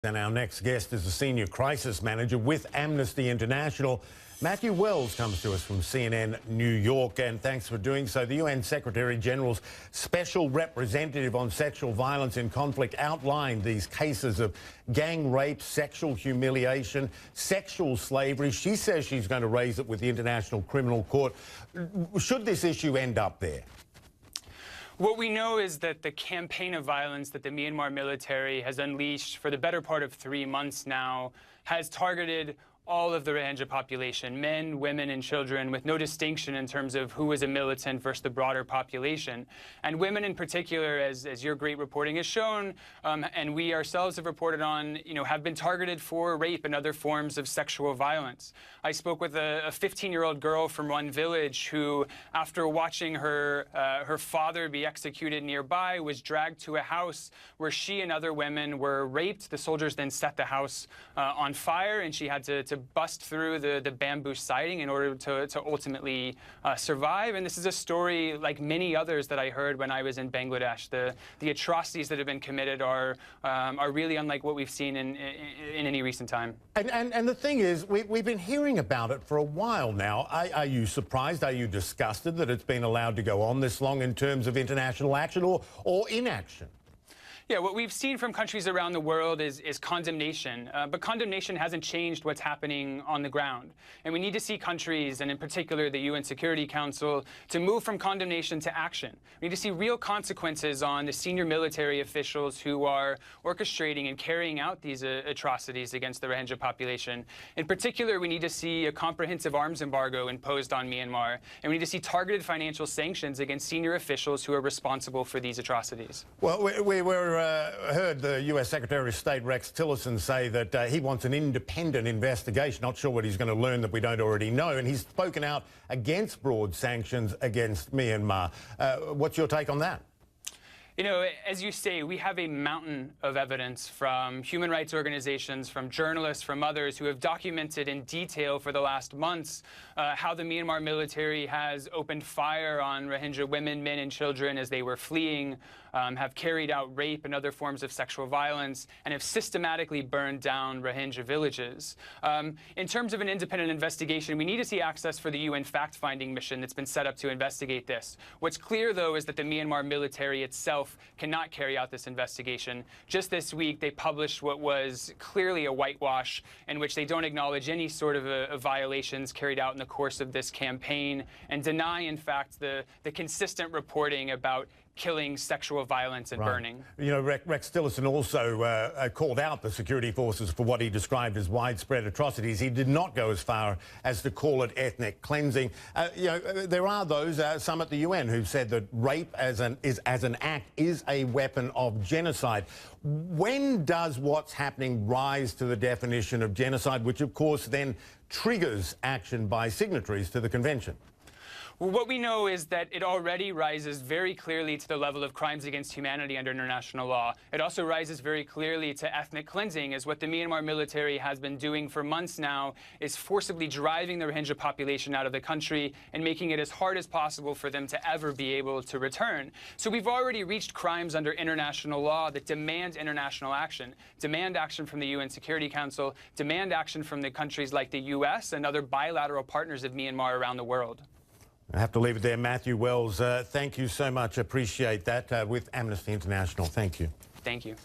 And our next guest is the Senior Crisis Manager with Amnesty International. Matthew Wells comes to us from CNN New York, and thanks for doing so. The UN Secretary-General's Special Representative on Sexual Violence in Conflict outlined these cases of gang rape, sexual humiliation, sexual slavery. She says she's going to raise it with the International Criminal Court. Should this issue end up there? What we know is that the campaign of violence that the Myanmar military has unleashed for the better part of 3 months now has targeted all of the Rohingya population, men, women, and children, with no distinction in terms of who is a militant versus the broader population. And women in particular, as your great reporting has shown, and we ourselves have reported on, have been targeted for rape and other forms of sexual violence. I spoke with a 15-year-old girl from one village who, after watching her father be executed nearby, was dragged to a house where she and other women were raped. The soldiers then set the house on fire, and she had to bust through the bamboo siding in order to ultimately survive. And this is a story like many others that I heard when I was in Bangladesh. The atrocities that have been committed are really unlike what we've seen in any recent time. And the thing is, we've been hearing about it for a while now. Are you surprised? Are you disgusted that it's been allowed to go on this long in terms of international action or inaction? Yeah, what we've seen from countries around the world is condemnation, but condemnation hasn't changed what's happening on the ground. And we need to see countries, and in particular the UN Security Council, to move from condemnation to action. We need to see real consequences on the senior military officials who are orchestrating and carrying out these atrocities against the Rohingya population. In particular, we need to see a comprehensive arms embargo imposed on Myanmar, and we need to see targeted financial sanctions against senior officials who are responsible for these atrocities. Well, we heard the US Secretary of State Rex Tillerson say that he wants an independent investigation. Not sure what he's going to learn that we don't already know. And he's spoken out against broad sanctions against Myanmar. What's your take on that? As you say, we have a mountain of evidence from human rights organizations, from journalists, from others who have documented in detail for the last months how the Myanmar military has opened fire on Rohingya women, men, and children as they were fleeing, have carried out rape and other forms of sexual violence, and have systematically burned down Rohingya villages. In terms of an independent investigation, we need to see access for the UN fact-finding mission that's been set up to investigate this. What's clear, though, is that the Myanmar military itself cannot carry out this investigation. Just this week, they published what was clearly a whitewash in which they don't acknowledge any sort of violations carried out in the course of this campaign and deny, in fact, the consistent reporting about killing, sexual violence, and burning. Rex Tillerson also called out the security forces for what he described as widespread atrocities. He did not go as far as to call it ethnic cleansing. There are those, some at the UN, who've said that rape as an act is a weapon of genocide. When does what's happening rise to the definition of genocide, which of course then triggers action by signatories to the convention? Well, what we know is that it already rises very clearly to the level of crimes against humanity under international law. It also rises very clearly to ethnic cleansing, as what the Myanmar military has been doing for months now is forcibly driving the Rohingya population out of the country and making it as hard as possible for them to ever be able to return. So we've already reached crimes under international law that demand international action, demand action from the UN Security Council, demand action from the countries like the US and other bilateral partners of Myanmar around the world. I have to leave it there. Matthew Wells, thank you so much. Appreciate that with Amnesty International. Thank you. Thank you.